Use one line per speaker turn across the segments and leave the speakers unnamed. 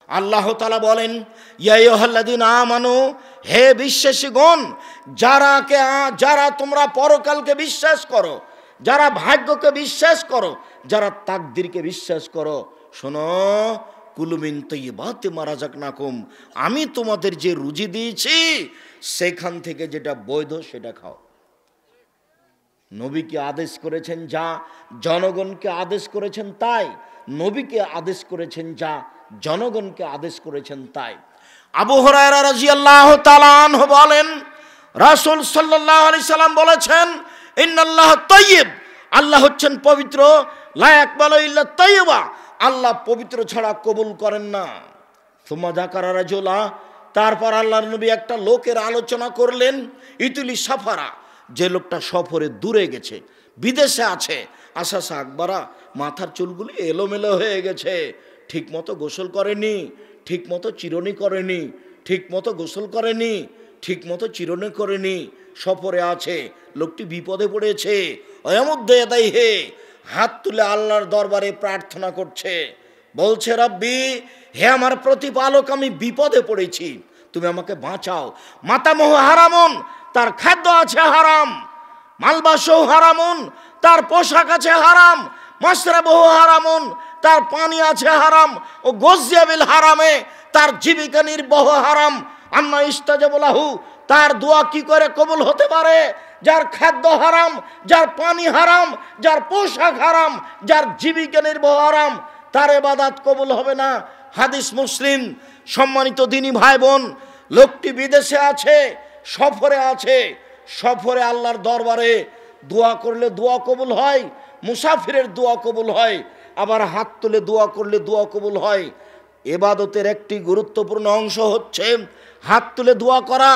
আল্লাহ তাআলা বলেন, ইয়া আইয়ুহাল্লাযীনা আমানু, হে বিশ্বাসীগণ, যারা তোমরা পরকালকে বিশ্বাস করো, যারা ভাগ্যকে বিশ্বাস করো, যারা তাকদীরকে বিশ্বাস করো, শোনো, কুলু মিন তাইয়্যিবাতি মা রাযাকনাকুম, আমি তোমাদের যে রুজি দিয়েছি সেখান থেকে যেটা বৈধ সেটা খাও। নবীকে আদেশ করেছেন যা, জনগণকে আদেশ করেছেন তাই। নবীকে আদেশ করেছেন যা, জনগণকে আদেশ করেছেন তাই। আবু হুরায়রা রাদিয়াল্লাহু তাআলা আনহু বলেন, রাসূল সাল্লাল্লাহু আলাইহি সাল্লাম বলেছেন, ইন্নাল্লাহ তাইয়্যিব, আল্লাহ হচ্ছেন পবিত্র, লা ইয়াকবালু ইল্লা তাইয়্যিবা, আল্লাহ পবিত্র ছাড়া কবুল করেন না। সুম্মা যাকারা রাজুলা, তারপর আল্লাহর নবী একটা লোকের আলোচনা করলেন, ইতুলি সাফারা, যে লোকটা সফরে দূরে গেছে, বিদেশে আছে, আশাসা আকবারা, মাথার চুলগুলি এলোমেলো হয়ে গেছে, ঠিক মতো গোসল করেনি, ঠিক মতো চিরুনি করেনি, ঠিক মতো গোসল করেনি, ঠিক মতো চিরুনি করেনি, সফরে আছে, লোকটি বিপদে পড়েছে। অয়ামুদ্দে এদাই, হে, হাত তুলে আল্লাহর দরবারে প্রার্থনা করছে, বলছে, রব্বি, হে আমার প্রতিপালক, আমি বিপদে পড়েছি, তুমি আমাকে বাঁচাও। মাতামহ হারামুন, তার খাদ্য আছে হারাম, মালবাসও হারামুন, তার পোশাক আছে হারাম, মাশরাবহু হারামুন, তার পানি আছে হারাম, ও গজ্জিয়াবিল হারামে, তার জীবিকা নির্বাহ হারাম। আন্না ইস্তাজাবু লাহু, তার দোয়া কি করে কবুল হতে পারে? যার খাদ্য হারাম, যার পানি হারাম, যার পোশাক হারাম, যার জীবিকা নির্বাহ হারাম, তার ইবাদত কবুল হবে না। হাদিস মুসলিম। সম্মানিত দিনী ভাই বোন, লোকটি বিদেশে আছে, সফরে আছে, সফরে আল্লাহর দরবারে দোয়া করলে দোয়া কবুল হয়, মুসাফিরের দোয়া কবুল হয়, আবার হাত তুলে দোয়া করলে দোয়া কবুল হয়। ইবাদতের একটি গুরুত্বপূর্ণ অংশ হচ্ছে হাত তুলে দোয়া করা।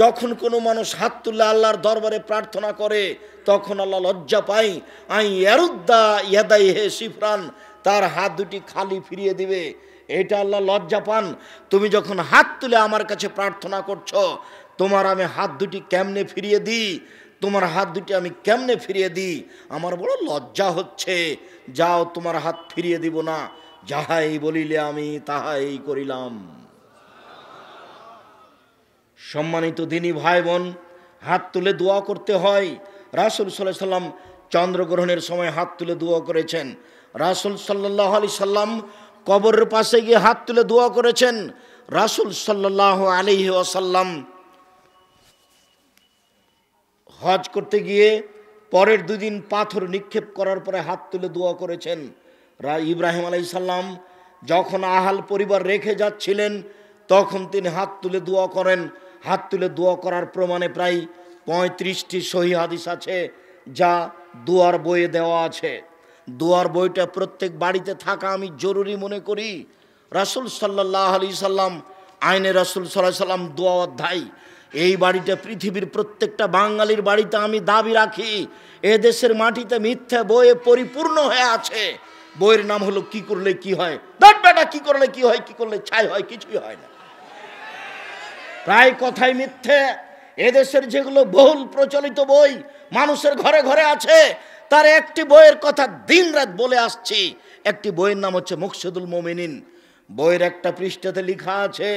যখন কোনো মানুষ হাত তুলে আল্লাহর দরবারে প্রার্থনা করে, তখন আল্লাহ লজ্জা পাই, আই ইয়ারুদ্দা ইয়াদাই হে সিফরান, তার হাত দুটি খালি ফিরিয়ে দিবে, এটা আল্লাহ লজ্জা পান। তুমি যখন হাত তুলে আমার কাছে প্রার্থনা করছো, তোমার আমি হাত দুটি কেমনে ফিরিয়ে দিই, তোমার হাত দুটি আমি কেমনে ফিরিয়ে দিই, আমার বড় লজ্জা হচ্ছে। যাও, তোমার হাত ফিরিয়ে দিব না, যাহাই বলিলে আমি তাহাই করিলাম। সম্মানিত দিনী ভাই বোন, হাত তুলে দোয়া করতে হয়। রাসূল সাল্লাল্লাহু আলাইহি সাল্লাম চন্দ্রগ্রহণের সময় হাত তুলে দোয়া করেছেন। রাসূল সাল্লাল্লাহু আলাইহি সাল্লাম কবরের পাশে গিয়ে হাত তুলে দোয়া করেছেন। রাসূল সাল্লাল্লাহু আলাইহি ওয়াসাল্লাম হজ করতে গিয়ে পরের দুদিন পাথর নিক্ষেপ করার পরে হাত তুলে দোয়া করেছেন। ইব্রাহিম আলাইহিস সালাম যখন আহাল পরিবার রেখে যাচ্ছিলেন, তখন তিনি হাত তুলে দোয়া করেন। হাত তুলে দোয়া করার প্রমাণে প্রায় 35টি সহিহ হাদিস আছে, যা দোয়ার বইয়ে দেওয়া আছে। দোয়ার বইটা প্রত্যেক বাড়িতে থাকা আমি জরুরি মনে করি। রাসূল সাল্লাল্লাহু আলাইহি সাল্লাম, আইনে রাসূল সাল্লাল্লাহু আলাইহি সাল্লাম দোয়া অধ্যায়, এই বাড়িটা পৃথিবীর প্রত্যেকটা বাঙালির বাড়িতে আমি দাবি রাখি, এ দেশের মাটিতে মিথ্যা বইয়ে পরিপূর্ণ হয়ে আছে। বইয়ের নাম হলো কি করলে কি হয়, দট বেটা, কি করলে কি হয়, কি করলে ছাই হয়, কিছুই হয় না, প্রায় কথাই মিথ্যে। এদেশের যেগুলো বহুল প্রচলিত বই মানুষের ঘরে ঘরে আছে, তার একটি বইয়ের কথা দিন রাত বলে আসছি। একটি বইয়ের নাম হচ্ছে মুকসিদুল মুমিনিন। বইয়ের একটা পৃষ্ঠাতে লেখা আছে,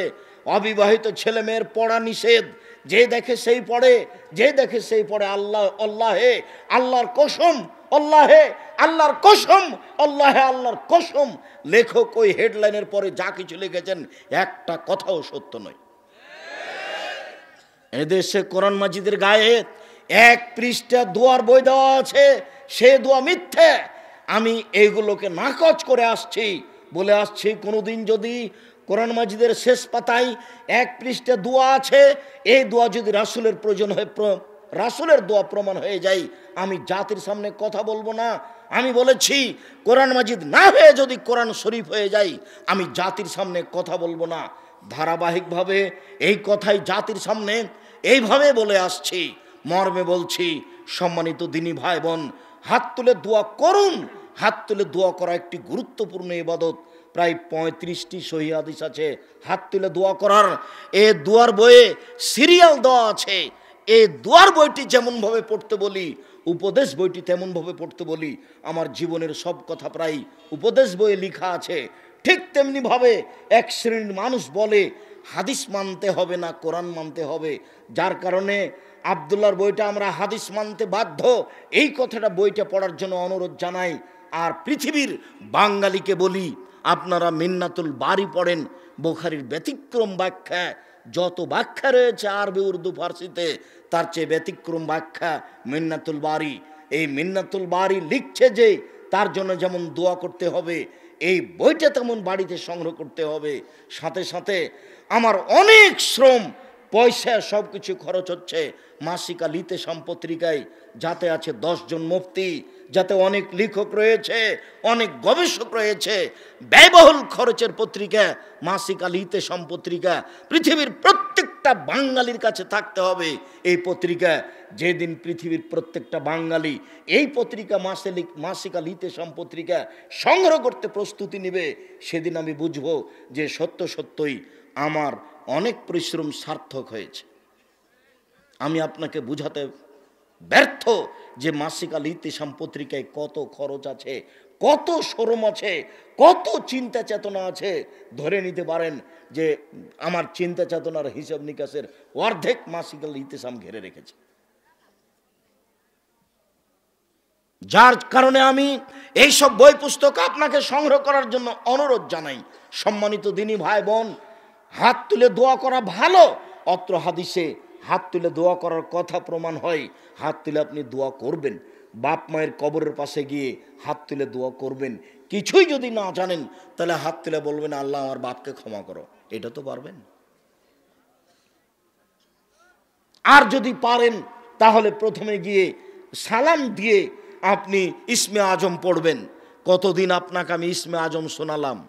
অবিবাহিত ছেলে মেয়ের পড়া নিষেধ, যে দেখে সেই পড়ে, যে দেখে সেই পড়ে। আল্লাহ, আল্লাহে, আল্লাহর কসম, আল্লাহে, আল্লাহর কসম, আল্লাহে, আল্লাহর কসম। লেখক ওই হেডলাইনের পরে যা কিছু লিখেছেন একটা কথাও সত্য নয়। এদেশে কোরআন মাজিদের গায়ে এক পৃষ্ঠা দোয়ার বই দেওয়া আছে, সে দোয়া মিথ্যে। আমি এইগুলোকে নাকচ করে আসছি, বলে আসছি, কোনোদিন যদি কোরআন মাজিদের শেষ পাতায় এক পৃষ্ঠা দোয়া আছে, এই দোয়া যদি রাসূলের প্রয়োজন হয়, রাসূলের দোয়া প্রমাণ হয়ে যায়, আমি জাতির সামনে কথা বলবো না। আমি বলেছি, কোরআন মাজিদ না হয়ে যদি কোরআন শরীফ হয়ে যায়, আমি জাতির সামনে কথা বলবো না। ধারাবাহিকভাবে এই কথাই জাতির সামনে এইভাবে বলে আসছি, মর্মে বলছি। সম্মানিত দিনী ভাই বোন, হাত তুলে দোয়া করুন। হাত তুলে দোয়া করা একটি গুরুত্বপূর্ণ ইবাদত। প্রায় 35টি সহিহ হাদিস আছে হাত তুলে দোয়া করার। এই দোয়ার বইয়ে সিরিয়াল দেওয়া আছে। এই দোয়ার বইটি যেমনভাবে পড়তে বলি, উপদেশ বইটি তেমনভাবে পড়তে বলি। আমার জীবনের সব কথা প্রায় উপদেশ বইয়ে লেখা আছে। ঠিক তেমনি ভাবে এক শ্রেণীর মানুষ বলে হাদিস মানতে হবে না, কোরআন মানতে হবে, যার কারণে আব্দুল্লাহর বইটা আমরা হাদিস মানতে বাধ্য। এই কথাটা বইটা পড়ার জন্য অনুরোধ জানাই। আর পৃথিবীর বাঙালিকে বলি, আপনারা মিন্নাতুল বারি পড়েন, বুখারীর ব্যতিক্রম ব্যাখ্যা, যত ব্যাখ্যা রয়েছে আরবি, উর্দু, ফার্সিতে, তার চেয়ে ব্যতিক্রম ব্যাখ্যা মিন্নাতুল বারি। এই মিন্নাতুল বারি লিখছে যে তার জন্য যেমন দোয়া করতে হবে, এই বইটা তেমন বাড়িতে সংগ্রহ করতে হবে। সাথে সাথে আমার অনেক শ্রম, পয়সা, সব কিছু খরচ হচ্ছে মাসিক আল ইতেসাম পত্রিকায়, যাতে আছে 10 জন মুফতি, যাতে অনেক লেখক রয়েছে, অনেক গবেষক রয়েছে, ব্যয়বহুল খরচের পত্রিকা মাসিক আল ইতেসাম পত্রিকা। পৃথিবীর প্রত্যেকটা বাঙালির কাছে থাকতে হবে এই পত্রিকা। যেদিন পৃথিবীর প্রত্যেকটা বাঙালি এই পত্রিকা মাসিক আল ইতেসাম পত্রিকা সংগ্রহ করতে প্রস্তুতি নেবে, সেদিন আমি বুঝবো যে সত্য সত্যই আমার অনেক পরিশ্রম সার্থক হয়েছে। আমি আপনাকে বুঝাতে ব্যর্থ যে মাসিক আল ইতেসাম পত্রিকায় কত খরচ আছে, কত শ্রম আছে, কত চিন্তা চেতনা আছে। ধরে নিতে পারেন যে আমার চিন্তা চেতনার হিসাব নিকাশের অর্ধেক মাসিক আল ইতেসাম ঘিরে রেখেছে। যার কারণে আমি এইসব বই পুস্তক আপনাকে সংগ্রহ করার জন্য অনুরোধ জানাই। সম্মানিত দিনী ভাই বোন, হাত তুলে দোয়া করা ভালো। অত্র হাদিসে হাত তুলে দোয়া করার কথা প্রমাণ হয়। হাত তুলে আপনি দোয়া করবেন, বাপ মায়ের কবরের পাশে গিয়ে হাত তুলে দোয়া করবেন। কিছুই যদি না জানেন তাহলে হাত তুলে বলবেন, আল্লাহ আমার বাপকে ক্ষমা করো। এটা তো পারবেন। আর যদি পারেন তাহলে প্রথমে গিয়ে সালাম দিয়ে আপনি ইসমে আজম পড়বেন। কতদিন আপনাকে আমি ইসমে আজম শোনালাম।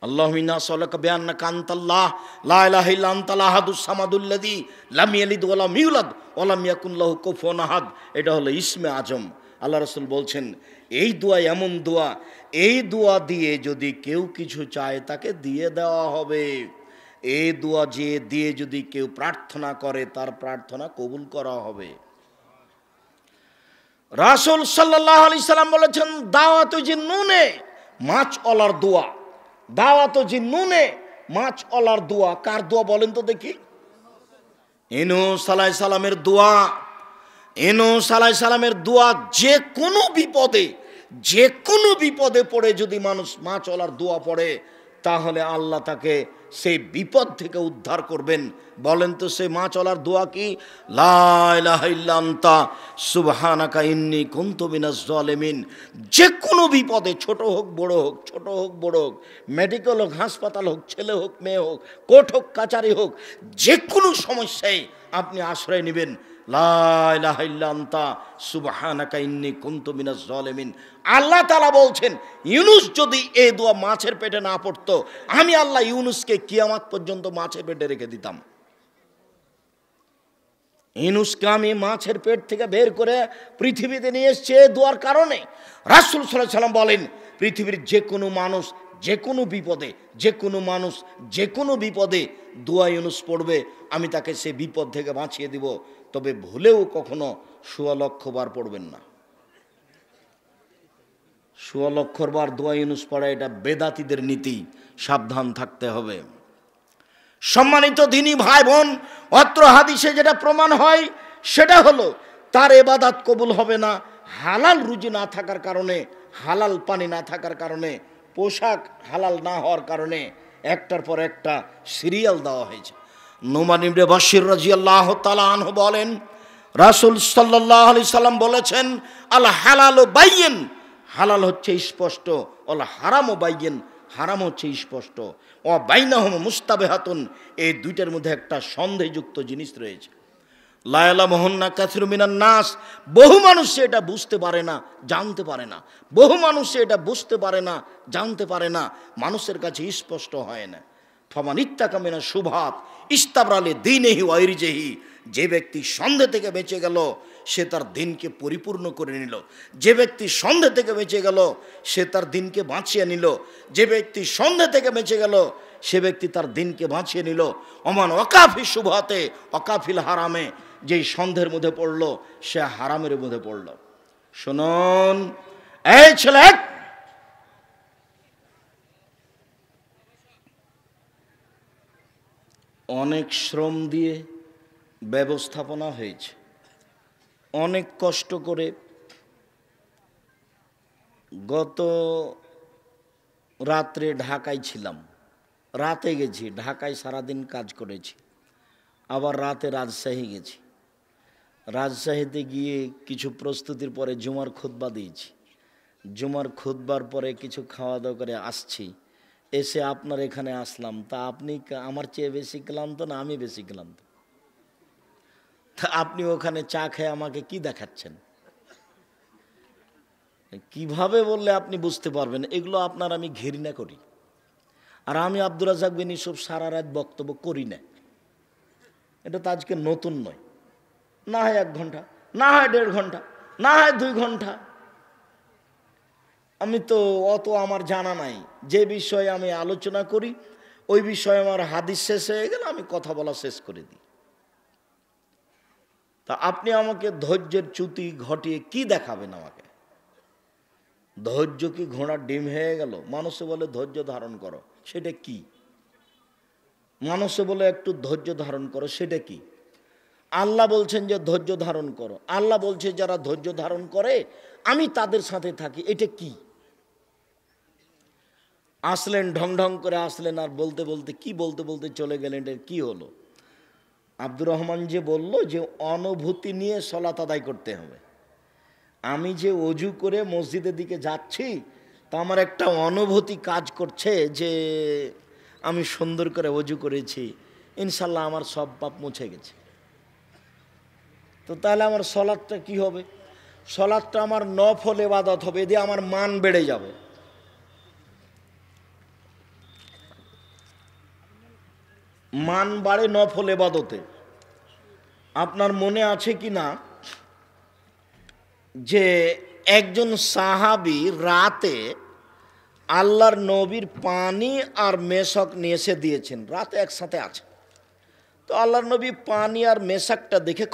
আল্লাহু ইন্না সালাকা বিআন্নাকা আনতাল্লাহ লা ইলাহা ইল্লা আনতাল আহাদুস সামাদুল্লাযী লাম ইয়ালিদ ওয়া লাম ইউলাদ ওয়া লাম ইয়াকুন লাহু কুফুয়ান আহাদ। এটা হলো ইসমে আজম। আল্লাহ রাসূল বলছেন, এই দোয়া এমন দোয়া, এই দোয়া দিয়ে যদি কেউ কিছু চায় তাকে দিয়ে দেওয়া হবে। এই দোয়া যে দিয়ে যদি কেউ প্রার্থনা করে তার প্রার্থনা কবুল করা হবে। রাসূল সাল্লাল্লাহু আলাইহি সাল্লাম বলেছেন, দাওয়াতু জিন্নুনে, মাছ অলার দোয়া। দাওয়াতু জিন্নুনে, মাছ অলার দোয়া। কার দোয়া বলেন তো দেখি? ইউনূস আলাইহিস সালামের দোয়া। ইউনূস আলাইহিস সালামের দোয়া। যে কোনো বিপদে পড়ে যদি মানুষ মাছ অলার দোয়া পড়ে, তাহলে আল্লাহ তাকে সেই বিপদ থেকে উদ্ধার করবেন। বলেন তো সেই মাছ অলার দোয়া কি? লা ইলাহা ইল্লা আনতা সুবহানাকা ইন্নী কুনতু মিনাজ জালিমিন। যে কোনো বিপদে, ছোট হোক বড় হোক, ছোট হোক বড় হোক, মেডিকেল হোক, হাসপাতাল হোক, ছেলে হোক মেয়ে হোক, কোর্ট হোক কাচারি হোক, যে কোনো সমস্যায় আপনি আশ্রয় নেবেন, লা ইলাহা ইল্লা আনতা সুবহানাকা ইন্নী কুনতু মিনাজ জালিমিন। আল্লাহ তাআলা বলছেন, ইউনূস যদি এই দোয়া মাছের পেটে না পড়তো, আমি আল্লাহ ইউনূসকে কিয়ামত পর্যন্ত মাছের পেটে রেখে দিতাম। ইউনূসকে আমি মাছের পেট থেকে বের করে পৃথিবীতে নিয়ে এসেছি এই দোয়ার কারণে। রাসূল সাল্লাল্লাহু আলাইহি সাল্লাম বলেন, পৃথিবীর যে কোনো মানুষ যে কোনো বিপদে, যে কোনো মানুষ যে কোনো বিপদে দোয়া ইউনূস পড়বে, আমি তাকে সে বিপদ থেকে বাঁচিয়ে দিব। তবে ভুলেও কখনো ১৬ লক্ষ বার পড়বেন না। ১৬ লক্ষ বার দোয়া ইউনূস পড়া এটা বেদাতীদের নীতি, সাবধান থাকতে হবে। সম্মানিত দ্বীনি ভাই বোন, অত্র হাদিসে যেটা প্রমাণ হয় সেটা হলো তার ইবাদত কবুল হবে না হালাল রুজি না থাকার কারণে, হালাল পানি না থাকার কারণে, পোশাক হালাল না হওয়ার কারণে একটার পর একটা সিরিয়াল দেওয়া হয়েছে। নুমান ইবনে বাশির রাদিয়াল্লাহু তাআলা আনহু বলেন, রাসূল সাল্লাল্লাহু আলাইহি সাল্লাম বলেছেন, আল হালালু বাইয়িন, হালাল হচ্ছে স্পষ্ট, অল হারামু বাইয়িন, হারাম হচ্ছে স্পষ্ট, ও বাইনাহুম মুস্তাবিহাতুন, এই দুইটার মধ্যে একটা সন্দেহযুক্ত জিনিস রয়েছে। লা ইয়ালামুহুন্না কাসিরুম মিনান নাস, বহু মানুষ এটা বুঝতে পারে না, জানতে পারে না। বহু মানুষ এটা বুঝতে পারে না, জানতে পারে না, মানুষের কাছে স্পষ্ট হয় না। ফামান ইত্তাকা মিনা শুবহাত ইস্তাবরা লিদীনিহি ওয়া ইরজিহি, যে ব্যক্তি সন্দেহ থেকে বেঁচে গেল সে তার দিনকে পরিপূর্ণ করে নিল। যে ব্যক্তি সন্দেহ থেকে বেঁচে গেল সে তার দিনকে বাঁচিয়ে নিল। যে ব্যক্তি সন্দেহ থেকে বেঁচে গেল সে ব্যক্তি তার দিনকে বাঁচিয়ে নিল। ওমান ওয়াকাফি শুবহাতে ওয়াকাফিল হারামে, যেই সন্দেহের মধ্যে পড়লো সে হারামের মধ্যে পড়ল। শুনুন এই ছেলে, অনেক শ্রম দিয়ে ব্যবস্থাপনা হয়েছে, অনেক কষ্ট করে। গত রাত্রে ঢাকায় ছিলাম, রাতে গেছি ঢাকায়, সারাদিন কাজ করেছি। আবার রাতে রাজশাহী গেছি, রাজশাহীতে গিয়ে কিছু প্রস্তুতির পরে জুমার খুতবা দিয়েছি। জুমার খুতবার পরে কিছু খাওয়া দাওয়া করে আসছি, এসে আপনার এখানে আসলাম। তা আপনি আমার চেয়ে বেশি ক্লান্ত না আমি বেশি ক্লান্ত? তা আপনি ওখানে চা খেয়ে আমাকে কি দেখাচ্ছেন? কিভাবে বললে আপনি বুঝতে পারবেন? এগুলো আপনার আমি ঘৃণা করি। আর আমি আব্দুর রাজ্জাক বিন ইউসুফ সারা রাত বক্তব্য করি না, এটা তো আজকে নতুন নয়। না হয় 1 ঘন্টা, না হয় 1.5 ঘন্টা, না হয় 2 ঘন্টা। আমি তো অত আমার জানা নাই। যে বিষয়ে আমি আলোচনা করি ওই বিষয়ে আমার হাদিস শেষ হয়ে গেলে আমি কথা বলা শেষ করে দিই। তা আপনি আমাকে ধৈর্যের চ্যুতি ঘটিয়ে কি দেখাবেন আমাকে? ধৈর্য কি ঘোড়ার ডিম হয়ে গেল? মানুষে বলে ধৈর্য ধারণ করো, সেটা কি? মানুষে বলে একটু ধৈর্য ধারণ করো, সেটা কি? আল্লাহ বলছেন যে ধৈর্য ধারণ করো, আল্লাহ বলছে যারা ধৈর্য ধারণ করে আমি তাদের সাথে থাকি, এটা কি? আসলেন ঢং ঢং করে আসলেন, আর বলতে বলতে কি বলতে বলতে চলে গেলেন। এর কি হলো? আব্দুর রহমান যে বলল যে অনুভূতি নিয়ে সলাত আদায় করতে হবে। আমি যে অজু করে মসজিদের দিকে যাচ্ছি তা আমার একটা অনুভূতি কাজ করছে যে আমি সুন্দর করে অজু করেছি, ইনশাল্লাহ আমার সব পাপ মুছে গেছে। তো তাহলে আমার সলাতটা কি হবে? সলাতটা আমার নফল ইবাদত হবে, এতে আমার মান বেড়ে যাবে। মান বাড়ে নফল ইবাদতে। আপনার মনে আছে কি না যে একজন সাহাবী রাতে আল্লাহর নবীর পানি আর মেশক নিয়ে এসে দিয়েছেন, রাতে একসাথে আছে। তো আল্লাহর নবী পানি আর মেশকটা দেখে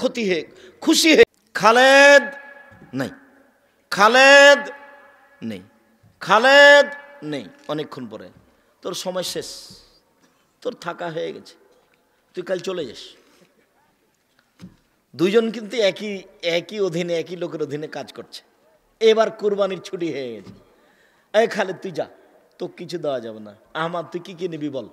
খুশি হয়ে খালেদ নেই, খালেদ নেই, খালেদ নেই। অনেকক্ষণ পরে তোর সময় শেষ, তোর থাকা হয়ে গেছে, তুই কাল চলে যাস। দুইজন কিন্তু একই অধীনে, একই লোকের অধীনে কাজ করছে। এবার কুরবানির ছুটি হয়ে গেছে। এই খালেদ তুই যা, তোকে কিছু দেওয়া যাবে না। আমার তুই কি নিবি বল?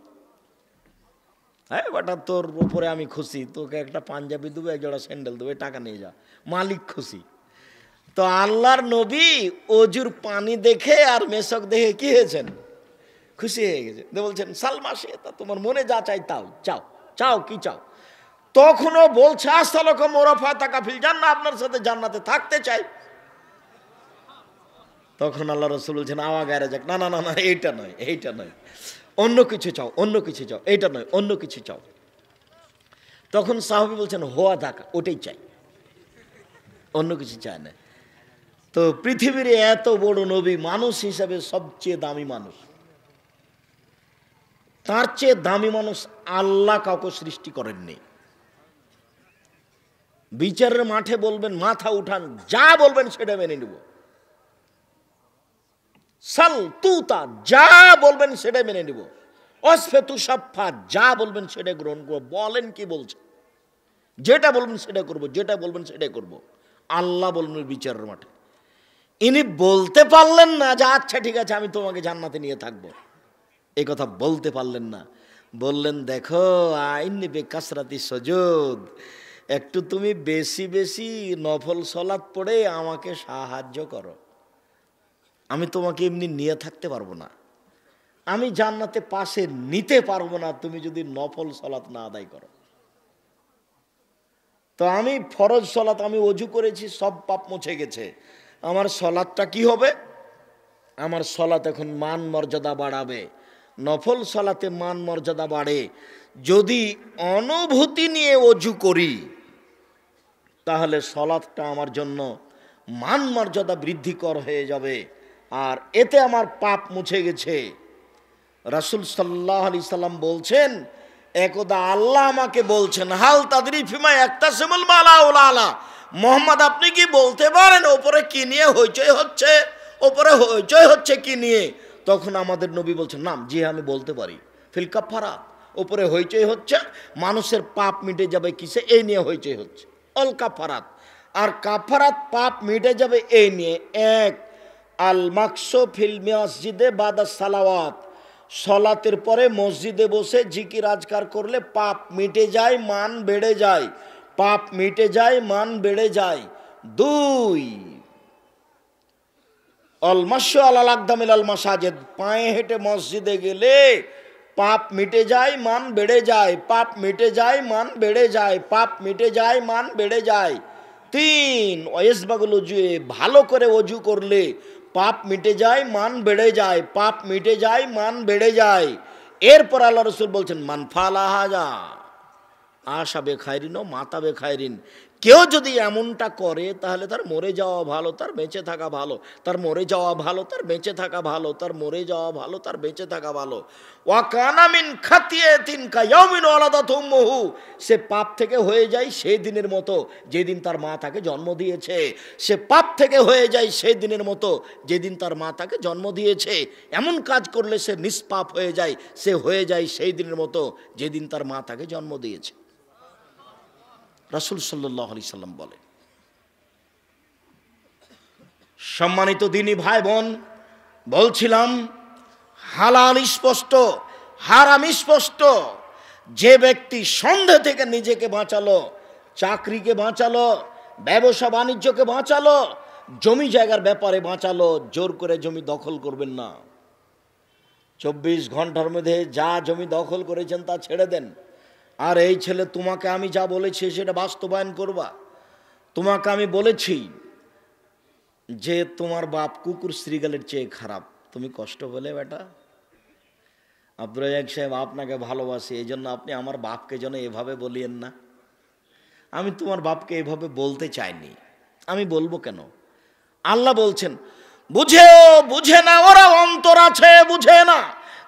হ্যাঁ বেটা, তোর উপরে আমি খুশি, তোকে একটা পাঞ্জাবি দেবো, 1 জোড়া স্যান্ডেল দেবো, টাকা নিয়ে যা, মালিক খুশি। তো আল্লাহর নবী অজুর পানি দেখে আর মেশক দেখে কি হয়েছেন? খুশি হয়ে গেছে। বলছেন সালমা সে, তা তোমার মনে যা চাই তাও চাও, চাও কি চাও? তখনও বলছে আসসালাকম ওরাফা তাকাফিল জান্নাত, আপনার সাথে জান্নাতে থাকতে চাই। তখন আল্লাহ রাসূল বলছেন আওয়া গায়ে যাক, না না না না, এইটা নয়, এইটা নয়, অন্য কিছু চাও, অন্য কিছু চাও, এইটা নয়, অন্য কিছু চাও। তখন সাহাবী বলছেন হোয়া থাকা, ওটাই চাই, অন্য কিছু চায় না। তো পৃথিবীর এত বড় নবী, মানুষ হিসাবে সবচেয়ে দামি মানুষ, তার চেয়ে দামি মানুষ আল্লাহ কাউকে সৃষ্টি করেননি। বিচারের মাঠে বলবেন মাথা উঠান, যা বলবেন সেটা মেনে নিব। সাল তুতা, যা বলবেন সেটা মেনে নিব। অসফেতু সাফা, যা বলবেন সেটা গ্রহণ করব। বলেন কি বলছে, যেটা বলবেন সেটা করব, যেটা বলবেন সেটাই করব। আল্লাহ বলবেন বিচারের মাঠে। ইনি বলতে পারলেন না যে আচ্ছা ঠিক আছে আমি তোমাকে জান্নাতে নিয়ে থাকবো, এই কথা বলতে পারলেন না। বললেন দেখো আইনি বেকাসরাতি সজুদ, একটু তুমি বেশি বেশি নফল সলাত পড়ে আমাকে সাহায্য করো, আমি তোমাকে এমনি নিয়ে থাকতে পারবো না, আমি জান্নাতে পাশে নিতে পারবো না তুমি যদি নফল সলাত না আদায় করো। তো আমি ফরজ সলাত, আমি অজু করেছি, সব পাপ মুছে গেছে, আমার সলাতটা কি হবে? আমার সলাত এখন মান মর্যাদা বাড়াবে। নফল সলাতে মান মর্যাদা বাড়ে যদি অনুভূতি নিয়ে অজু করি, তাহলে সলাতটা আমার জন্য মান মর্যাদা বৃদ্ধিকর হয়ে যাবে, আর এতে আমার পাপ মুছে গেছে। রাসূল সাল্লাল্লাহু আলাইহি সাল্লাম বলছেন, একদা আল্লাহ আমাকে বলছেন হাল তাদরি ফিমা ইয়াকতাসিমুল মালাউল আলা, মুহাম্মদ আপনি কি বলতে পারেন ওপরে কি নিয়ে হইচই হচ্ছে, ওপরে হইচই হচ্ছে কি নিয়ে? তখন আমাদের নবী বলছেন নাম, জি আমি বলতে পারি। ফিল কাফারা, ওপরে হইচই হচ্ছে, মানুষের পাপ মিটে যাবে কিসে, এই নিয়ে হইচই হচ্ছে। অল কাফারাত, আর কাফারাত পাপ মিটে যাবে এই নিয়ে। এক, আল মাকসু ফিল মসজিদে বাদা সালাওয়াত, সলাতের পরে মসজিদে বসে জিকির আজকার করলে পাপ মিটে যায়, মান বেড়ে যায়, পাপ মিটে যায়, মান বেড়ে যায়। দুই, অল মাশু আলাল আকদামিল আল মাসাজিদ, পায়ে হেঁটে মসজিদে গেলে পাপ মিটে যায়, মান বেড়ে যায়, পাপ মিটে যায়, মান বেড়ে যায়, পাপ মিটে যায়, মান বেড়ে যায়। তিন, ওয়াইসবাগুল ওযু, ভালো করে ওযু করলে পাপ মিটে যায়, মান বেড়ে যায়, পাপ মিটে যায়, মান বেড়ে যায়। এরপর আল্লাহ রাসূল বলছেন মান ফালা হাজা আশা বে খায়রিন ও মাতা বে খায়রিন, কেউ যদি এমনটা করে তাহলে তার মরে যাওয়া ভালো, তার বেঁচে থাকা ভালো, তার মরে যাওয়া ভালো, তার বেঁচে থাকা ভালো, তার মরে যাওয়া ভালো, তার বেঁচে থাকা ভালো। ওয়া কানা মিন খাতিয়াতিন কায়াউমিন ওয়ালাদাত উম্মুহু, সে পাপ থেকে হয়ে যায় সেই দিনের মতো যেদিন তার মা তাকে জন্ম দিয়েছে, সে পাপ থেকে হয়ে যায় সেই দিনের মতো যেদিন তার মা তাকে জন্ম দিয়েছে। এমন কাজ করলে সে নিষ্পাপ হয়ে যায়, সে হয়ে যায় সেই দিনের মতো যেদিন তার মা তাকে জন্ম দিয়েছে। রাসূল সাল্লাল্লাহু আলাইহি সাল্লাম বলেন। সম্মানিত দিনী ভাই বোন, বলছিলাম হালাল স্পষ্ট, হারাম স্পষ্ট। যে ব্যক্তি সন্দেহ থেকে নিজেকে বাঁচালো, চাকরিকে বাঁচালো, ব্যবসা বাণিজ্যকে বাঁচালো, জমি জায়গার ব্যাপারে বাঁচালো, জোর করে জমি দখল করবেন না। 24 ঘন্টার মধ্যে যা জমি দখল করেছেন তা ছেড়ে দেন। আর এই ছেলে, তোমাকে আমি যা বলেছি সেটা বাস্তবায়ন করবা। তোমাকে আমি বলেছি যে তোমার বাপ কুকুর শ্রীগালের চেয়ে খারাপ, তুমি কষ্ট পেলে বেটা? আব্দুর রাজ্জাক সাহেব, আপনাকে ভালোবাসি, এই জন্য আপনি আমার বাপকে যেন এভাবে বলিয়েন না। আমি তোমার বাপকে এভাবে বলতে চাইনি, আমি বলবো কেন? আল্লাহ বলছেন বুঝেও বুঝে না ওরা অন্তর আছে, বুঝে না,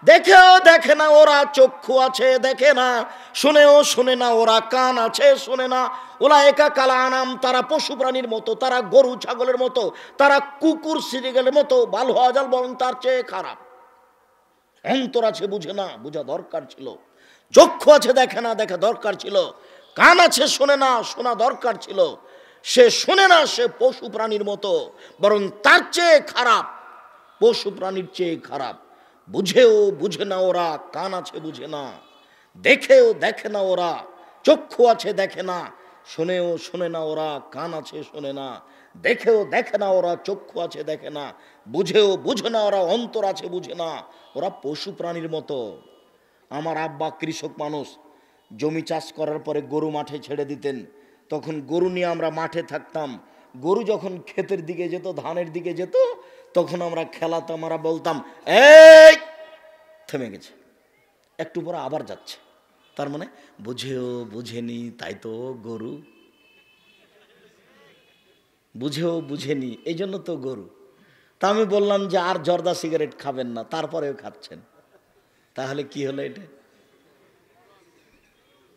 দেখেও দেখে না ওরা চক্ষু আছে, দেখে না, শুনেও শুনে না ওরা কান আছে, শুনে না। ওরা একা কালা আনাম, তারা পশু প্রাণীর মতো, তারা গরু ছাগলের মতো, তারা কুকুর শ্রীগালের মতো, বাল হাজাল, বরং তার চেয়ে খারাপ। অন্তর আছে, বুঝে না, বোঝা দরকার ছিল। চক্ষু আছে, দেখে না, দেখা দরকার ছিল। কান আছে, শোনে না, শোনা দরকার ছিল। সে শোনে না, সে পশু প্রাণীর মতো, বরং তার চেয়ে খারাপ, পশু প্রাণীর চেয়ে খারাপ। বুঝেও বুঝে না ওরা, কান আছে বুঝে না, দেখেও দেখে না ওরা, চক্ষু আছে দেখে না, শুনেও শোনে না ওরা, কান আছে শোনে না, দেখেও দেখে না ওরা, চক্ষু আছে দেখে না, বুঝেও বুঝে না ওরা, অন্তর আছে বুঝে না। ওরা পশু প্রাণীর মতো। আমার আব্বা কৃষক মানুষ, জমি চাষ করার পরে গরু মাঠে ছেড়ে দিতেন, তখন গরু নিয়ে আমরা মাঠে থাকতাম। গরু যখন ক্ষেতের দিকে যেত, ধানের দিকে যেত, তখন আমরা খেলাতাম, আমরা বলতাম এই থেমে গেছে, একটু পরে আবার যাচ্ছে। তার মানে বুঝেও বুঝেনি, তাই তো গরু। বুঝেও বুঝেনি, এই জন্য তো গরু। তা আমি বললাম যে আর জর্দা সিগারেট খাবেন না, তারপরেও খাচ্ছেন, তাহলে কি হলো? এটা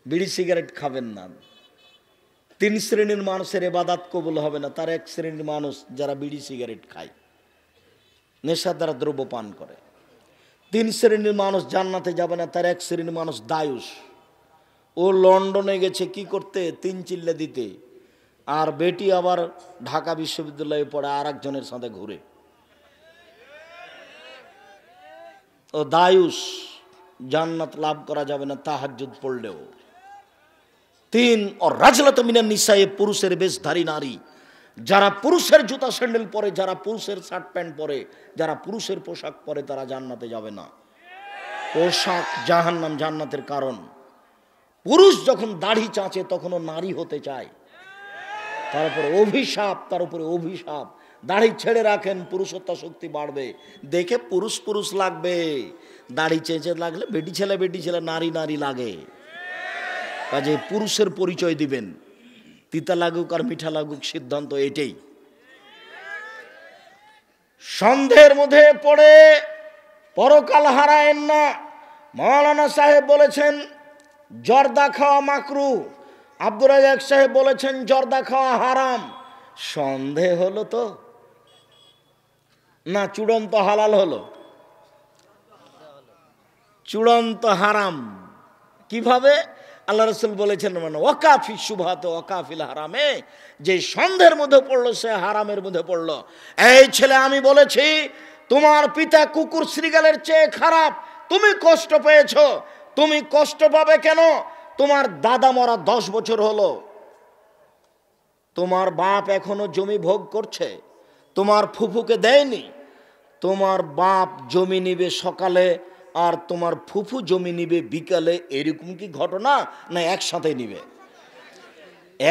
বিড়ি সিগারেট খাবেন না। 3 শ্রেণীর মানুষের ইবাদত কবুল হবে না। তার এক শ্রেণীর মানুষ যারা বিড়ি সিগারেট খায়, নেশাদার দ্রব্য পান করে। 3 শ্রেণীর মানুষ জান্নাতে যাবে না। তার এক শ্রেণীর মানুষ দায়ুস, ও লন্ডনে গেছে কি করতে? 3 চিল্লা দিতে। আর বেটি আবার ঢাকা বিশ্ববিদ্যালয়ে পড়ে, আর একজনের সাথে ঘুরে। ও দায়ুস, জান্নাত লাভ করা যাবে না তাহাজ্জুদ পড়লেও। 3, ও রাজলাত মিনান নিসায়ে, পুরুষের বেশধারী নারী, যারা পুরুষের জুতা স্যান্ডেল পরে, যারা পুরুষের শার্ট প্যান্ট পরে, যারা পুরুষের পোশাক পরে, তারা জান্নাতে যাবে না। পোশাক জাহান্নাম, জান্নাতের কারণ। পুরুষ যখন দাড়ি চাঁচে তখন ও নারী হতে চায়, তারপর অভিশাপ, তার উপরে অভিশাপ। দাড়ি ছেড়ে রাখেন, পুরুষত্ব শক্তি বাড়বে, দেখে পুরুষ পুরুষ লাগবে। দাড়ি চেঁচে লাগলে বেটি ছেলে, নারী নারী লাগে। কাজে পুরুষের পরিচয় দিবেন, তিতা লাগুক আর মিঠা লাগুক, সিদ্ধান্ত এটাই। সন্দেহের মধ্যে পড়ে পরকাল হারায়েন না। মাওলানা সাহেব বলেছেন জর্দা খাওয়া মাকরু, আব্দুর রাজ্জাক সাহেব বলেছেন জর্দা খাওয়া হারাম। সন্দেহ হলো তো না চূড়ান্ত হালাল হলো? চূড়ান্ত হারাম। কিভাবে? আল্লাহ রাসূল বলেছেন মানে ওয়াকাফি শুবহাত ওয়াকাফিল হারামে, যে সন্দেহের মধ্যে পড়লো সে হারামের মধ্যে পড়লো। এই ছেলে, আমি বলেছি তোমার পিতা কুকুর শ্রীগালের চেয়ে খারাপ, তুমি কষ্ট পেয়েছো। তুমি কষ্ট পাবে কেন? তোমার দাদা মরা 10 বছর হলো, তোমার বাপ এখনো জমি ভোগ করছে, তোমার ফুফুকে দেয়নি। তোমার বাপ জমি নিবে সকালে আর তোমার ফুফু জমি নিবে বিকালে, এরকম কি ঘটনা? না একসাথে নিবে?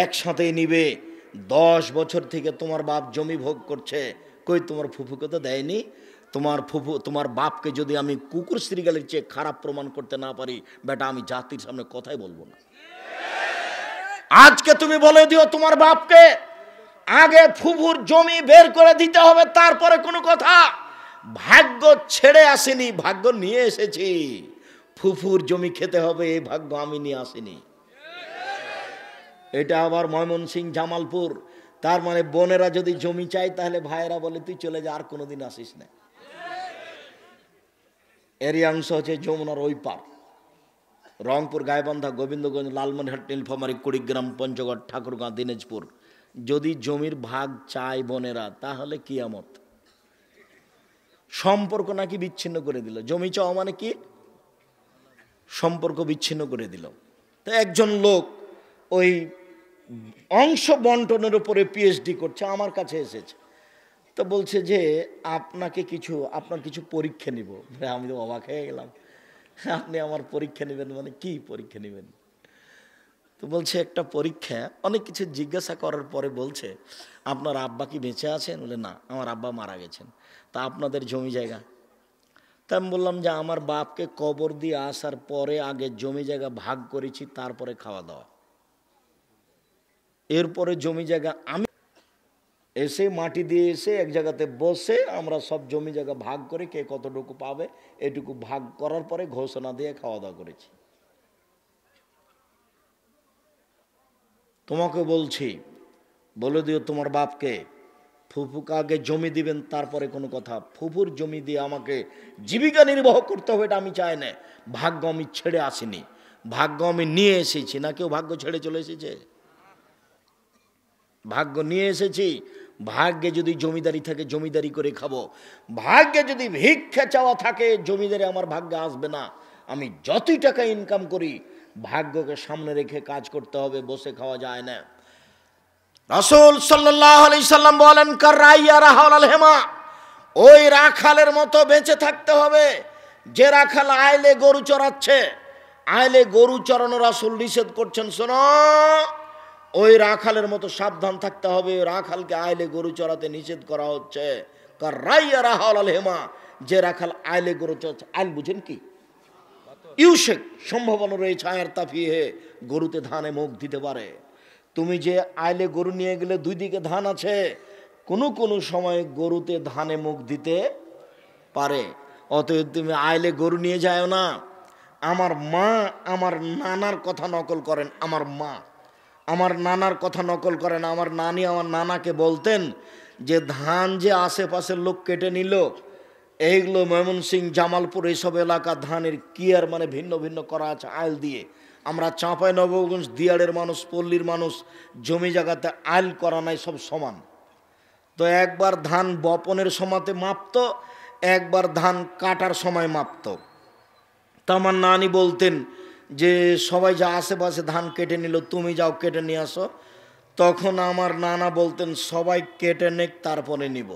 একসাথে নিবে। 10 বছর থেকে তোমার বাপ জমি ভোগ করছে, কই তোমার ফুফুকে তো দেয়নি। তোমার ফুফু, তোমার বাপকে যদি আমি কুকুর শ্রীগালের চেয়ে খারাপ প্রমাণ করতে না পারি, বেটা আমি জাতির সামনে কথাই বলবো না। আজকে তুমি বলে দিও তোমার বাপকে, আগে ফুফুর জমি বের করে দিতে হবে, তারপরে কোনো কথা। ভাগ্য ছেড়ে আসেনি, ভাগ্য নিয়ে এসেছি। ফুফুর জমি খেতে হবে এই ভাগ্য আমি নিয়ে আসিনি। এটা আবার ময়মনসিংহ জামালপুর। তার মানে বোনেরা যদি জমি চায় তাহলে ভাইয়েরা বলে তুই চলে যা, আর কোনোদিন আসিস না। এরই অংশ হচ্ছে যমুনার ওই পার, রংপুর, গাইবান্ধা, গোবিন্দগঞ্জ, লালমনিরহাট, নীলফামারী, কুড়িগ্রাম, পঞ্চগড়, ঠাকুরগাঁও, দিনাজপুর। যদি জমির ভাগ চায় বোনেরা, তাহলে কিয়ামত। সম্পর্ক নাকি বিচ্ছিন্ন করে দিল। জমি চাওয়া মানে কি? সম্পর্ক বিচ্ছিন্ন করে দিল। তো একজন লোক ওই অংশ বন্টনের উপরে পিএইচডি করছে, আমার কাছে এসেছে। তো বলছে যে আপনার কিছু পরীক্ষা নিব। আমি তো অবাক হয়ে গেলাম, আপনি আমার পরীক্ষা নেবেন মানে কি পরীক্ষা নেবেন? তো বলছে একটা পরীক্ষা, অনেক কিছু জিজ্ঞাসা করার পরে বলছে আপনার আব্বা কি বেঁচে আছেন? বলে না, আমার আব্বা মারা গেছেন। তা আপনাদের জমি জায়গা? তা আমি বললাম যে আমার বাপকে কবর দিয়ে আসার পরে আগে জমি জায়গা ভাগ করেছি, তারপরে খাওয়া দাওয়া। এরপরে জমি জায়গা আমি এসে মাটি দিয়ে এসে এক জায়গাতে বসে আমরা সব জমি জায়গা ভাগ করে কে কতটুকু পাবে এটুকু ভাগ করার পরে ঘোষণা দিয়ে খাওয়া দাওয়া করেছি। তোমাকে বলছি, বলে দিও তোমার বাপকে ফুফুকে আগে জমি দিবেন, তারপরে কোনো কথা। ফুফুর জমি দিয়ে আমাকে জীবিকা নির্বাহ করতে হবে, এটা আমি চাই না। ভাগ্য আমি ছেড়ে আসিনি, ভাগ্য আমি নিয়ে এসেছি। না কেউ ভাগ্য ছেড়ে চলে এসেছে? ভাগ্য নিয়ে এসেছি। ভাগ্যে যদি জমিদারি থাকে জমিদারি করে খাবো, ভাগ্যে যদি ভিক্ষা চাওয়া থাকে জমিদারি আমার ভাগ্যে আসবে না। আমি যতই টাকা ইনকাম করি ভাগ্যকে সামনে রেখে কাজ করতে হবে, বসে খাওয়া যায় না। রাসূল সাল্লাল্লাহু আলাইহি সাল্লাম বলেন কারাইয়া রাহাল হেমা, ওই রাখালের মতো বেঁচে থাকতে হবে যে রাখাল আইলে গরু চড়াচ্ছে। আইলে গরু চড়ানো রাসূল নিষেধ করছেন। শোনো, ওই রাখালের মতো সাবধান থাকতে হবে। রাখালকে আইলে গরু চড়াতে নিষেধ করা হচ্ছে। কারাইয়া রাহাল হেমা, যে রাখাল আইলে গরু চড়াচ্ছে। আইল বুঝেন কি? ইউশেক, সম্ভাবনা রয়েছে আয়ার তাফিয়ে গরুতে ধানে মুখ দিতে পারে। তুমি যে আইলে গরু নিয়ে গেলে দুই দিকে ধান আছে, কোনো সময় গরুতে ধানে মুখ দিতে পারে। অতএব তুমি আইলে গরু নিয়ে যাও না। আমার মা আমার নানার কথা নকল করেন। আমার মা আমার নানার কথা নকল করেন। আমার নানি আমার নানাকে বলতেন যে ধান যে আশেপাশের লোক কেটে নিল, এইগুলো ময়মনসিংহ জামালপুর এইসব এলাকা ধানের কিয়ার মানে ভিন্ন ভিন্ন করা আছে আইল দিয়ে। আমরা চাঁপাইনবাবগঞ্জ দিয়াড়ের মানুষ, পল্লীর মানুষ, জমি জায়গাতে আইল করা নাই, সব সমান। তো একবার ধান বপনের সময়তে মাপত, একবার ধান কাটার সময় মাপত। তা আমার নানি বলতেন যে সবাই যা আশেপাশে ধান কেটে নিল, তুমি যাও কেটে নিয়ে আসো। তখন আমার নানা বলতেন সবাই কেটে নেক তারপরে নিব।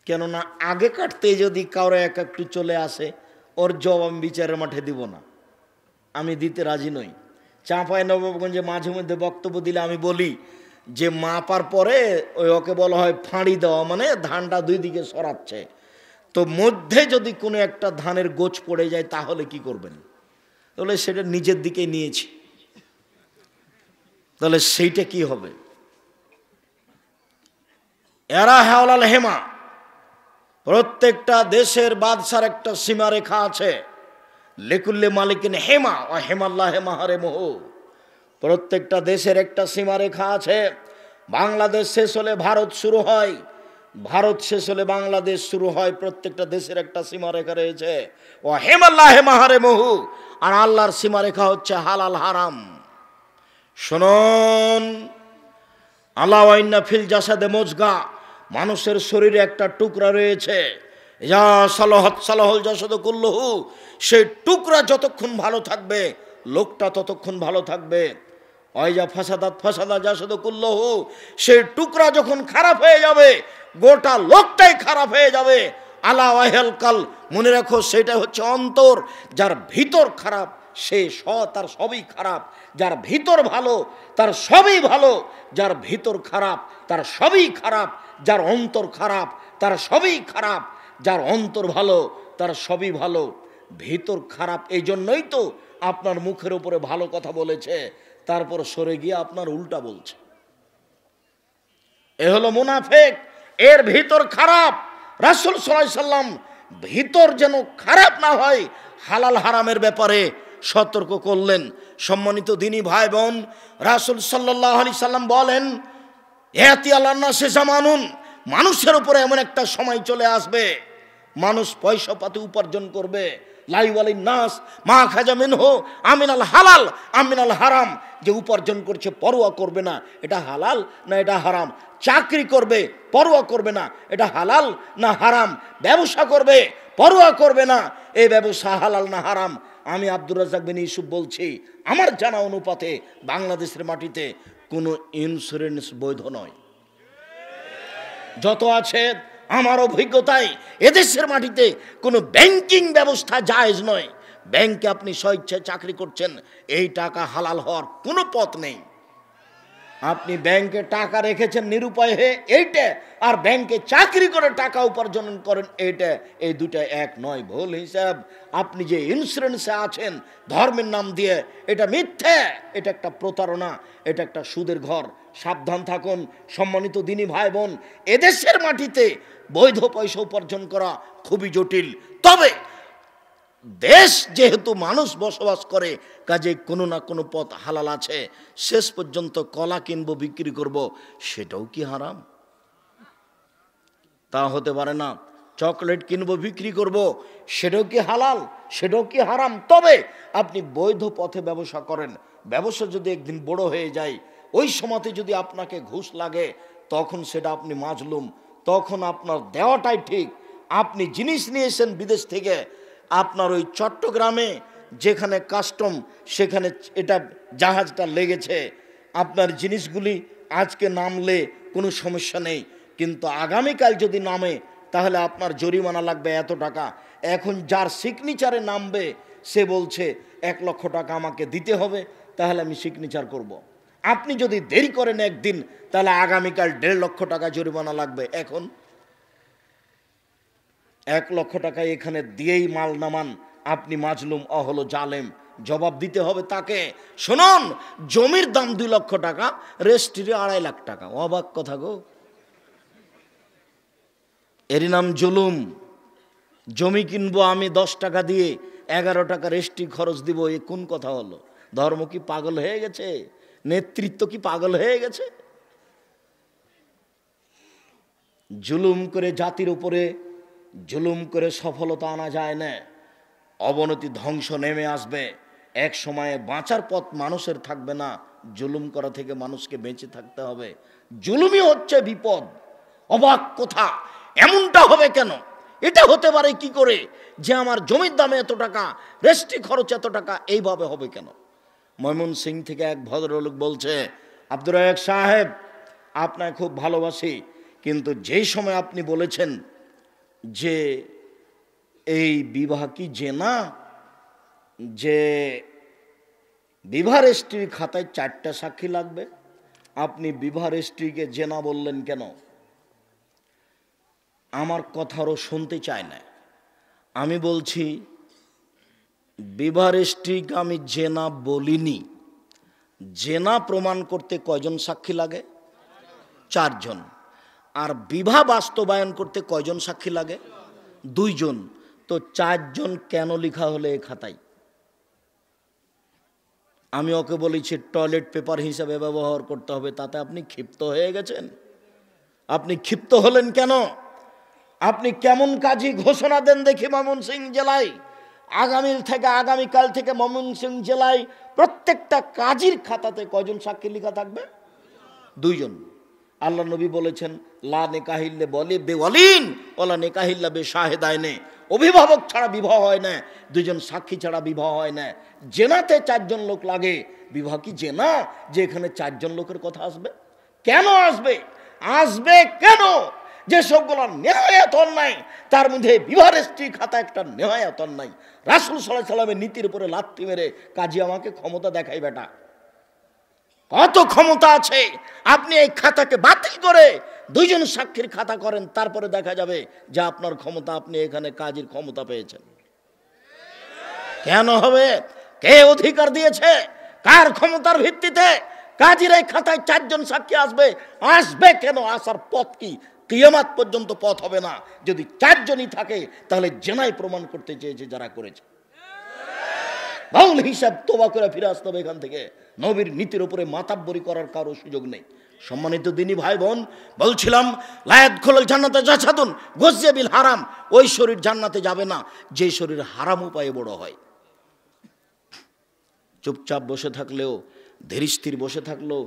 কেননা আগে কাটতে যদি কারো একটু চলে আসে, ওর জবাব আমি বিচারের মাঠে দিব না, আমি দিতে রাজি নই। চাঁপাইনবাবগঞ্জে মাঝে মধ্যে বক্তব্য দিলে আমি বলি যে মাপার পরে ওকে বলা হয় ফাঁড়ি দেওয়া, মানে ধানটা দুই দিকে সরাচ্ছে। তো মধ্যে যদি কোনো একটা ধানের গোছ পড়ে যায় তাহলে কি করবেন? তাহলে সেটা নিজের দিকে নিয়েছি, তাহলে সেইটা কি হবে? এরা হাওলাল হেমা, প্রত্যেকটা দেশের বাদশার একটা সীমারেখা আছে। লেকুল্লে মালিকিন হেমা ও হেমাল্লাহ হেমাহারে মোহ, প্রত্যেকটা দেশের একটা সীমারেখা আছে। বাংলাদেশ শেষ হলে ভারত শুরু হয়, ভারত শেষ হলে বাংলাদেশ শুরু হয়। প্রত্যেকটা দেশের একটা সীমারেখা রয়েছে। ও হেমাল্লাহ হেমাহারে মোহ, আর আল্লাহর সীমারেখা হচ্ছে হালাল হারাম। শুনুন, আল্লাহ ওয়াইন্না ফিল জাসাদে মুজগা, মানুষের শরীরে একটা টুকরা রয়েছে, ইয়া সালাহাত সালাহুল জাসাদু কুল্লুহু, সেই টুকরা যতক্ষণ ভালো থাকবে লোকটা ততক্ষণ ভালো থাকবে। ওয়াইজা ফাসাদাত ফাসাদা জাসাদু কুল্লুহু, সেই টুকরা যখন খারাপ হয়ে যাবে গোটা লোকটাই খারাপ হয়ে যাবে। আলা ওয়াহিল কাল, মনে রাখো সেটা হচ্ছে অন্তর। যার ভিতর খারাপ সে তার সবই খারাপ, যার ভিতর ভালো তার সবই ভালো, যার ভিতর খারাপ তার সবই খারাপ, যার অন্তর খারাপ তার সবই খারাপ, যার অন্তর ভালো তার সবই ভালো। ভিতর খারাপ, এই জন্যই তো আপনার মুখের উপরে ভালো কথা বলেছে, তারপর সরে গিয়ে আপনার উল্টা বলছে। এ হলো মুনাফিক, এর ভিতর খারাপ। রাসূল সাল্লাল্লাহু আলাইহি সাল্লাম ভিতর যেন খারাপ না হয় হালাল হারামের ব্যাপারে সতর্ক করলেন। সম্মানিত দিনী ভাই বোন, রাসূল সাল্লাল্লাহু আলাইহি সাল্লাম বলেন, ইয়াতি আলান নাসি জামানুন, মানুষের উপরে এমন একটা সময় চলে আসবে মানুষ পয়সা পাতি উপার্জন করবে, লাই ওয়ালিন নাস মা খাজা মিনহু আমিনাল হালাল আমিনাল হারাম, যে উপার্জন করছে পরোয়া করবে না এটা হালাল না এটা হারাম, চাকরি করবে পরোয়া করবে না এটা হালাল না হারাম, ব্যবসা করবে পরোয়া করবে না এই ব্যবসা হালাল না হারাম। আমি আব্দুর রাজ্জাক বিন ইউসুফ বলছি, আমার জানা অনুপাতে বাংলাদেশের মাটিতে কোনো ইন্স্যুরেন্স বৈধ নয়। যত আছে আমার অভিজ্ঞতায় এদেশের মাটিতে কোনো ব্যাংকিং ব্যবস্থা জায়েজ নয়। ব্যাংকে আপনি স্বেচ্ছায় চাকরি করছেন, এই টাকা হালাল হওয়ার কোনো পথ নেই। আপনি ব্যাংকে টাকা রেখেছেন নিরুপায় হয়ে এইটা, আর ব্যাংকে চাকরি করে টাকা উপার্জন করেন এইটা, এই দুটা এক নয়, ভুল হিসাব। আপনি যে ইন্স্যুরেন্সে আছেন ধর্মের নাম দিয়ে, এটা মিথ্যে, এটা একটা প্রতারণা, এটা একটা সুদের ঘর। সাবধান থাকুন সম্মানিত দিনী ভাই বোন, এদেশের মাটিতে বৈধ পয়সা উপার্জন করা খুবই জটিল। তবে দেশ যেহেতু মানুষ বসবাস করে, কাজে কোনো না কোনো পথ হালাল আছে। শেষ পর্যন্ত কলা কিনবো বিক্রি করব, সেটাও কি হারাম? তা হতে পারে না। চকলেট কিনবো বিক্রি করব, সেটাও কি হালাল? সেটাও কি হারাম? তবে আপনি বৈধ পথে ব্যবসা করেন, ব্যবসা যদি একদিন বড় হয়ে যায়, ওই সময়তে যদি আপনাকে ঘুষ লাগে, তখন সেটা আপনি মাজলুম, তখন আপনার দেওয়াটাই ঠিক। আপনি জিনিস নিয়েছেন বিদেশ থেকে, আপনার ওই চট্টগ্রামে যেখানে কাস্টম, সেখানে এটা জাহাজটা লেগেছে, আপনার জিনিসগুলি আজকে নামলে কোনো সমস্যা নেই, কিন্তু আগামীকাল যদি নামে তাহলে আপনার জরিমানা লাগবে এত টাকা। এখন যার সিগনেচারে নামবে সে বলছে 1 লক্ষ টাকা আমাকে দিতে হবে, তাহলে আমি সিগনেচার করব। আপনি যদি দেরি করেন একদিন, তাহলে আগামীকাল 1.5 লক্ষ টাকা জরিমানা লাগবে। এখন 1 লক্ষ টাকা এখানে দিয়েই মাল নামান, আপনি মাজলুম, অহল জালেম, জবাব দিতে হবে তাকে। শুনুন, জমির দাম 2 লক্ষ টাকা, রেজিস্ট্রি 2.5 লাখ টাকা। অবাক কথা গো, এরই নাম জুলুম। জমি কিনবো আমি 10 টাকা দিয়ে, 11 টাকা রেজিস্ট্রি খরচ দিব, এ কোন কথা হলো? ধর্ম কি পাগল হয়ে গেছে? নেতৃত্ব কি পাগল হয়ে গেছে? জুলুম করে জাতির উপরে জুলুম করে সফলতা আনা যায় না, অবনতি ধ্বংস নেমে আসবে। এক সময়ে বাঁচার পথ মানুষের থাকবে না, জুলুম করা থেকে মানুষকে বেঁচে থাকতে হবে। জুলুমই হচ্ছে বিপদ। অবাক কথা, এমনটা হবে কেন? এটা হতে পারে কি করে যে আমার জমির দামে এত টাকা, রেজিস্ট্রি খরচ এত টাকা, এইভাবে হবে কেন? ময়মনসিংহ থেকে এক ভদ্রলোক বলছে, আব্দুর রাজ্জাক সাহেব, আপনাকে খুব ভালোবাসি, কিন্তু যেই সময় আপনি বলেছেন যে এই বিবাহ কি জেনা, যে বিবাহ রেজিস্ট্রির খাতায় 4টা সাক্ষী লাগবে, আপনি বিবাহ রেজিস্ট্রিকে জেনা বললেন কেন? আমার কথারও শুনতে চায় না। আমি বলছি, বিবাহ রেজিস্ট্রিকে আমি জেনা বলিনি। জেনা প্রমাণ করতে কয়জন সাক্ষী লাগে? 4 জন। আর বিবাহ বাস্তবায়ন করতে কয়জন সাক্ষী লাগে? 2 জন। তো 4 জন কেন লেখা হলে এ খাতায়? আমি ওকে বলেছি টয়লেট পেপার হিসাবে ব্যবহার করতে হবে, তাতে আপনি ক্ষিপ্ত হয়ে গেছেন। আপনি ক্ষিপ্ত হলেন কেন? আপনি কেমন কাজী ঘোষণা দেন দেখি ময়মনসিংহ জেলায়? আগামীকাল থেকে ময়মনসিংহ জেলায় প্রত্যেকটা কাজীর খাতাতে কয়জন সাক্ষী লেখা থাকবে? 2 জন। আল্লাহ নবী বলেছেন, লা নিকাহিল্লা বলি বেওয়ালিন ওলা নিকাহিল্লা বে শাহেদাইনে, অভিভাবক ছাড়া বিবাহ হয় না, 2 জন সাক্ষী ছাড়া বিবাহ হয় না। জেনাতে 4 জন লোক লাগে। বিবাহ কি জেনা যে এখানে 4 জন লোকের কথা আসবে? কেন আসবে? আসবে কেন? যে সবগুলো নেহায়াত অন্যায়, তার মধ্যে বিবাহ রেজিস্ট্রি খাতা একটা নেহায়াত অন্যায়। রাসূল সাল্লাল্লাহু আলাইহি সাল্লামের নীতির উপরে লাথি মেরে কাজী আমাকে ক্ষমতা দেখাই বেটা, কত ক্ষমতা আছে? আপনি এই খাতাকে বাতিল করে 2 জন সাক্ষীর খাতা করেন, তারপরে দেখা যাবে যে আপনার ক্ষমতা, আপনি এখানে কাজীর ক্ষমতা পেয়েছেন। কেন হবে? কে অধিকার দিয়েছে? কার ক্ষমতার ভিত্তিতে কাজীর এই খাতায় 4 জন সাক্ষী আসবে? আসবে কেন? আসার পথ কি? কিয়ামত পর্যন্ত পথ হবে না। যদি 4 জনই থাকে তাহলে জেনাই প্রমাণ করতে চেয়েছে যারা করেছে। বাউল হিসাব তোবা করে ফিরে আসতে হবে এখান থেকে। নবীর নীতির উপরে মাতাব্বরি করার কারো সুযোগ নেই। সম্মানিত দিনী ভাই বোন, বলছিলাম লায়াদখুলুল জান্নাতা জাসাদুন গুযযিয়া বিল হারাম, ওই শরীর জান্নাতে যাবে না যে শরীর হারাম উপায়ে বড় হয়। চুপচাপ বসে থাকলেও, ধীরস্থির বসে থাকলেও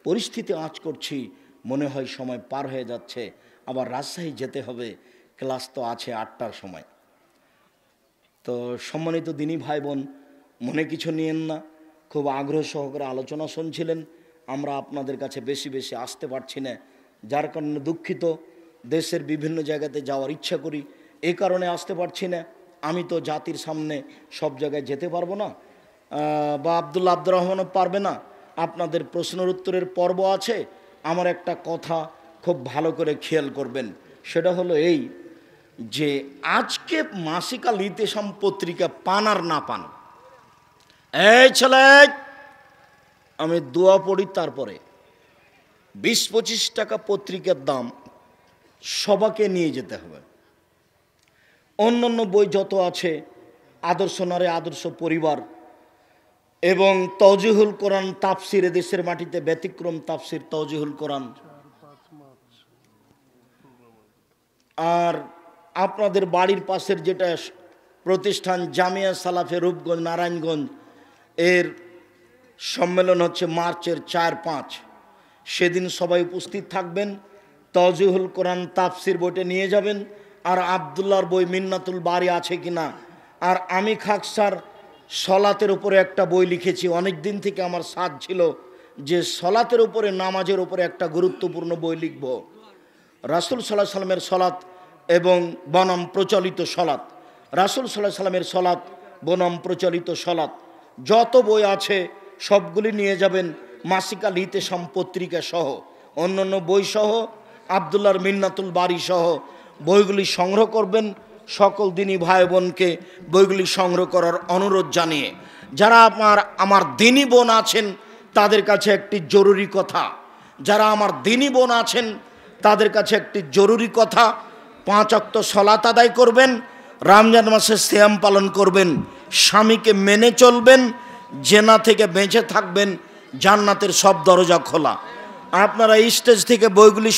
পরিস্থিতি আঁচ করছি, মনে হয় সময় পার হয়ে যাচ্ছে। আবার রাজশাহী যেতে হবে, ক্লাস তো আছে 8টার সময়। তো সম্মানিত দিনী ভাই বোন, মনে কিছু নিয়েন না, খুব আগ্রহ সহকারে আলোচনা শুনছিলেন। আমরা আপনাদের কাছে বেশি বেশি আসতে পারছি না, যার কারণে দুঃখিত। দেশের বিভিন্ন জায়গাতে যাওয়ার ইচ্ছা করি, এই কারণে আসতে পারছি না। আমি তো জাতির সামনে সব জায়গায় যেতে পারবো না, বা আব্দুর রহমানও পারবে না। আপনাদের প্রশ্নের উত্তরের পর্ব আছে। আমার একটা কথা খুব ভালো করে খেয়াল করবেন, সেটা হলো এই যে আজকে মাসিক আল ইতিসাম পত্রিকা পান আর না পান, এই ছেলে আমি দোয়া পড়ি, তারপরে 20-25 টাকা পত্রিকার দাম সবাকে নিয়ে যেতে হবে। অন্যান্য বই যত আছে, আদর্শ নারী আদর্শ পরিবার এবং তাওজিহুল কোরআন তাফসির, দেশের মাটিতে ব্যতিক্রম তাফসির তাওজিহুল কোরআন, আর আপনাদের বাড়ির পাশের যেটা প্রতিষ্ঠান জামিয়া সালাফে রূপগঞ্জ নারায়ণগঞ্জ, এর সম্মেলন হচ্ছে মার্চের 4-5। সেদিন সবাই উপস্থিত থাকবেন। তাওজিহুল কোরআন তাফসির বইটা নিয়ে যাবেন, আর আবদুল্লাহর বই মিন্নাতুল বারি আছে কিনা। আর আমি খাকসার সলাতের উপরে একটা বই লিখেছি। অনেক দিন থেকে আমার সাধ ছিল যে সলাতের উপরে, নামাজের উপরে একটা গুরুত্বপূর্ণ বই লিখব। রাসূল সাল্লাল্লাহু আলাইহি সাল্লামের সলাত এবং বনাম প্রচলিত সলাত, রাসূল সাল্লাল্লাহু আলাইহি সাল্লামের সলাত বনাম প্রচলিত সলাত, যত বই আছে সবগুলি নিয়ে যাবেন। মাসিক আল ইতিসাম পত্রিকা সহ, অন্যান্য বই সহ, আবদুল্লাহর মিন্নাতুল বারি সহ বইগুলি সংগ্রহ করবেন। সকল দিনী ভাই বোনকে বইগুলি সংগ্রহ করার অনুরোধ জানিয়ে, যারা আমার দিনী বোন আছেন তাদের কাছে একটি জরুরি কথা, যারা আমার দিনী বোন আছেন তাদের কাছে একটি জরুরি কথা, 5 ওয়াক্ত সালাত আদায় করবেন, রমজান মাসে সিয়াম পালন করবেন, স্বামীকে মেনে চলবেন, জেনা থেকে বেঁচে থাকবেন, জান্নাতের সব দরজা খোলা। আপনারা স্টেজ থেকে বইগুলি